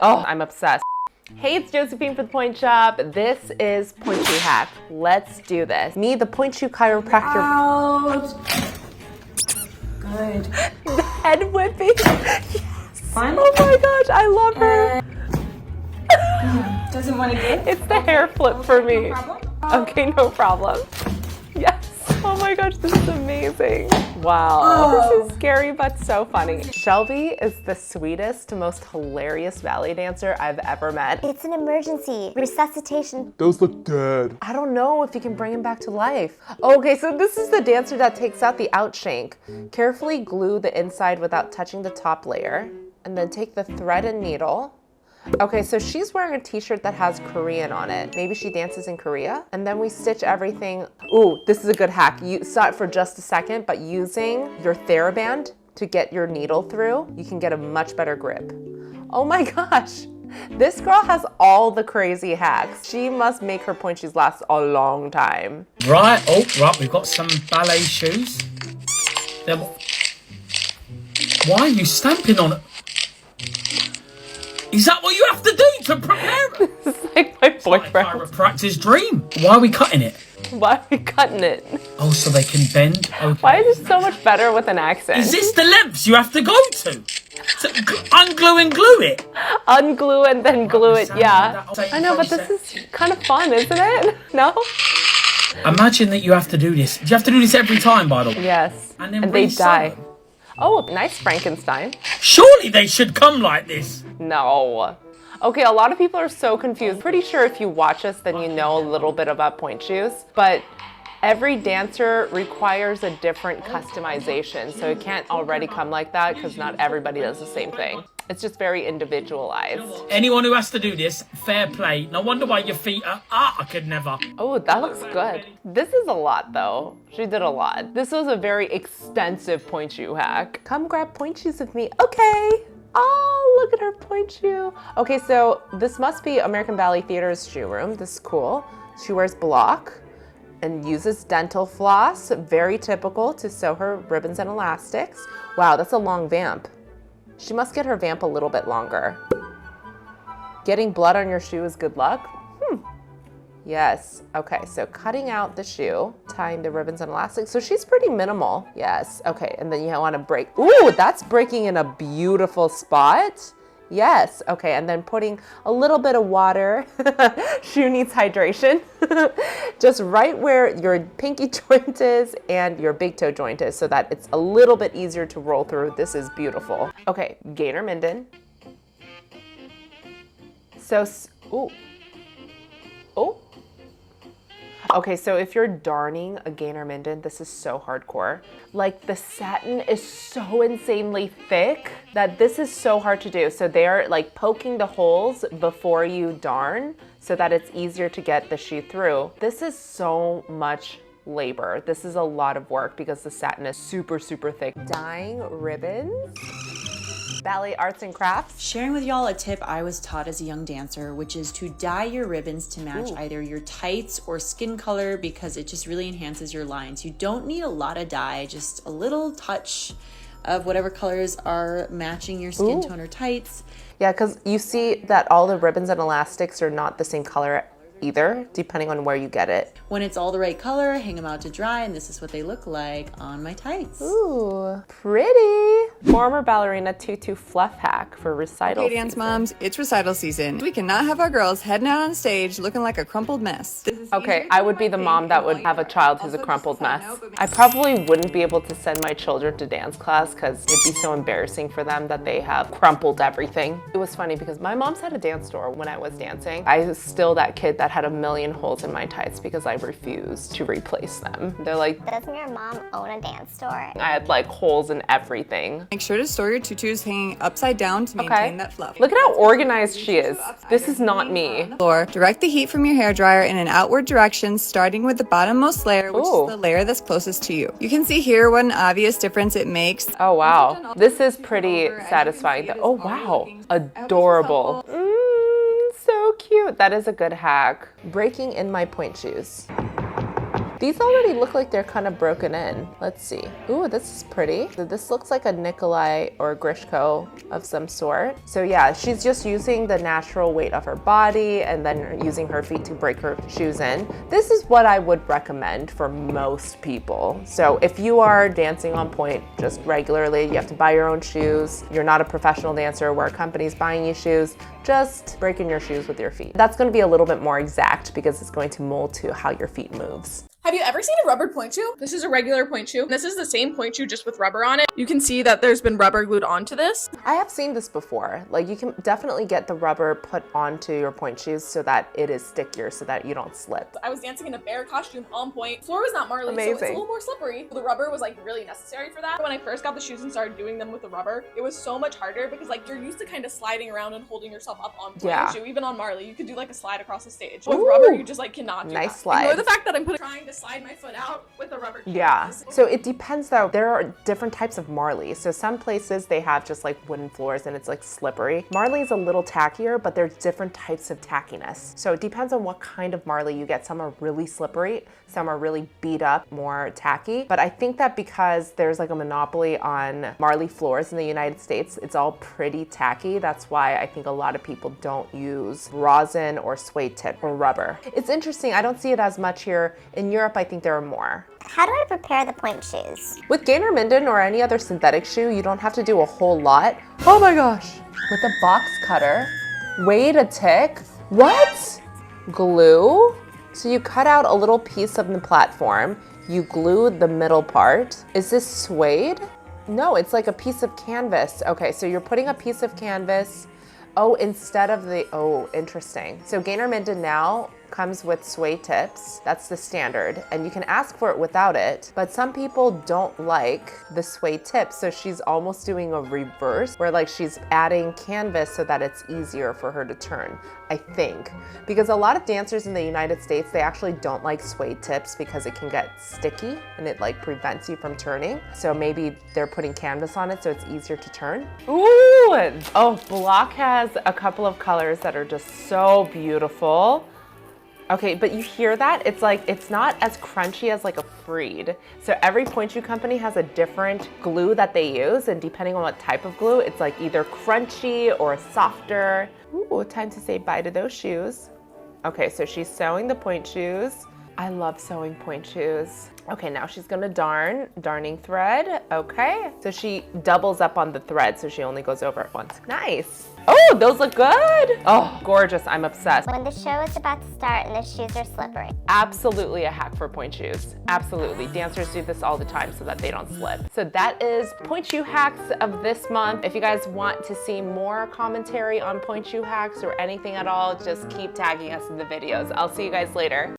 Oh, I'm obsessed. Hey, it's Josephine for the Pointe Shop. This is Pointe Shoe Hack. Let's do this. Me, the Pointe Shoe chiropractor. Out. Good. The head whipping. Yes. Fun? Oh my gosh, I love her. Doesn't want to get. It's the hair flip for me. No problem. Okay, no problem. Yes. Oh my gosh, this is amazing. Wow. This is scary, but so funny. Shelby is the sweetest, most hilarious ballet dancer I've ever met. It's an emergency. Resuscitation. Those look dead. I don't know if you can bring him back to life. Okay, so this is the dancer that takes out the outshank. Carefully glue the inside without touching the top layer, and then take the thread and needle. Okay, so she's wearing a t-shirt that has Korean on it. Maybe she dances in Korea. And then we stitch everything. Ooh, this is a good hack. You saw it for just a second, but using your TheraBand to get your needle through, you can get a much better grip. Oh my gosh. This girl has all the crazy hacks. She must make her pointe shoes last a long time. Right, oh, right, we've got some ballet shoes. Why are you stamping on it? Is that what you have to do to prepare it? This is like my boyfriend. It's like a chiropractor's dream. Why are we cutting it? Why are we cutting it? Oh, so they can bend? Okay. Why is it so much better with an accent? Is this the lengths you have to go to unglue and glue it? Unglue and then glue it, yeah. I know, but this is kind of fun, isn't it? No? Imagine that you have to do this. Do you have to do this every time, by the way? Yes, And then and they resew die. them. Oh, nice Frankenstein. Surely they should come like this. No. Okay, a lot of people are so confused. Pretty sure if you watch us, then you know a little bit about pointe shoes, but every dancer requires a different customization, so it can't already come like that because not everybody does the same thing. It's just very individualized. Anyone who has to do this, fair play. No wonder why your feet are, I could never. Oh, that looks good. This is a lot though. She did a lot. This was a very extensive pointe shoe hack. Come grab pointe shoes with me. Okay. Oh, look at her pointe shoe. Okay, so this must be American Ballet Theater's shoe room. This is cool. She wears block and uses dental floss. Very typical to sew her ribbons and elastics. Wow, that's a long vamp. She must get her vamp a little bit longer. Getting blood on your shoe is good luck? Yes, okay, so cutting out the shoe, tying the ribbons and elastics. So she's pretty minimal, yes. Okay, and then you wanna break, ooh, that's breaking in a beautiful spot. Yes, okay, and then putting a little bit of water. Shoe needs hydration. Just right where your pinky joint is and your big toe joint is so that it's a little bit easier to roll through. This is beautiful. Okay, gainer minden. So, ooh. Oh. Okay, so if you're darning a gainer minden, this is so hardcore. Like the satin is so insanely thick that this is so hard to do. So they're like poking the holes before you darn so that it's easier to get the shoe through. This is so much labor. This is a lot of work because the satin is super, super thick. Dyeing ribbons. Ballet arts and crafts. Sharing with y'all a tip I was taught as a young dancer, which is to dye your ribbons to match either your tights or skin color because it just really enhances your lines. You don't need a lot of dye, just a little touch of whatever colors are matching your skin tone or tights. Yeah, because you see that all the ribbons and elastics are not the same color either, depending on where you get it. When it's all the right color, hang them out to dry, and this is what they look like on my tights. Ooh, pretty. Former ballerina Tutu fluff hack for recital Okay, dance moms, it's recital season. We cannot have our girls heading out on stage looking like a crumpled mess. Okay, I would be the mom that would have a child who's a crumpled mess. I probably wouldn't be able to send my children to dance class because it'd be so embarrassing for them that they have crumpled everything. It was funny because my mom's had a dance store when I was dancing. I was still that kid that had a million holes in my tights because I refused to replace them. They're like, Doesn't your mom own a dance store? I had like holes in everything. Make sure to store your tutus hanging upside down to maintain that fluff. Look at how organized she is. This is not me. Floor. Direct the heat from your hairdryer in an outward direction, starting with the bottommost layer, which is the layer that's closest to you. You can see here what an obvious difference it makes. Oh wow, this is pretty satisfying. Oh wow, adorable. So cute. That is a good hack. Breaking in my pointe shoes. These already look like they're kind of broken in. Let's see. Ooh, this is pretty. So this looks like a Nikolai or Grishko of some sort. So yeah, she's just using the natural weight of her body and then using her feet to break her shoes in. This is what I would recommend for most people. So if you are dancing on pointe just regularly, you have to buy your own shoes, you're not a professional dancer where a company's buying you shoes, just break in your shoes with your feet. That's gonna be a little bit more exact because it's going to mold to how your feet moves. Have you ever seen a rubbered pointe shoe? This is a regular pointe shoe. This is the same pointe shoe just with rubber on it. You can see that there's been rubber glued onto this. I have seen this before. Like you can definitely get the rubber put onto your pointe shoes so that it is stickier so that you don't slip. I was dancing in a bear costume on pointe. Floor was not marley, Amazing. so it's a little more slippery. The rubber was like really necessary for that. When I first got the shoes and started doing them with the rubber, it was so much harder because like you're used to kind of sliding around and holding yourself up on pointe shoe. Even on marley, you could do like a slide across the stage. With rubber, you just like cannot do nice that. slide. Ignore the fact that I'm trying to slide my foot out with a rubber. Yeah. So it depends though. There are different types of marley. So some places they have just like wooden floors and it's like slippery. Marley is a little tackier, but there's different types of tackiness. So it depends on what kind of marley you get. Some are really slippery, some are really beat up, more tacky. But I think that because there's like a monopoly on marley floors in the United States, it's all pretty tacky. That's why I think a lot of people don't use rosin or suede tip or rubber. It's interesting. I don't see it as much here. In Europe, I think there are more. How do I prepare the pointe shoes? With Gainer Minden or any other synthetic shoe, you don't have to do a whole lot. Oh my gosh. With a box cutter, wait a tick. What? Glue? So you cut out a little piece of the platform, you glue the middle part. Is this suede? No, it's like a piece of canvas. Okay, so you're putting a piece of canvas. Oh, instead of the, oh, interesting. So Gainer Minden now comes with suede tips. That's the standard. And you can ask for it without it, but some people don't like the suede tips. So she's almost doing a reverse where like she's adding canvas so that it's easier for her to turn, I think. Because a lot of dancers in the United States, they actually don't like suede tips because it can get sticky and it like prevents you from turning. So maybe they're putting canvas on it so it's easier to turn. Ooh, oh, Block has a couple of colors that are just so beautiful. Okay, but you hear that? It's like, it's not as crunchy as like a Freed. So every pointe shoe company has a different glue that they use, and depending on what type of glue, it's like either crunchy or softer. Ooh, time to say bye to those shoes. Okay, so she's sewing the pointe shoes. I love sewing pointe shoes. Okay, now she's gonna darning thread. Okay, so she doubles up on the thread, so she only goes over it once. Nice. Oh, those look good. Oh, gorgeous, I'm obsessed. When the show is about to start and the shoes are slippery. Absolutely a hack for pointe shoes. Absolutely, dancers do this all the time so that they don't slip. So that is pointe shoe hacks of this month. If you guys want to see more commentary on pointe shoe hacks or anything at all, just keep tagging us in the videos. I'll see you guys later.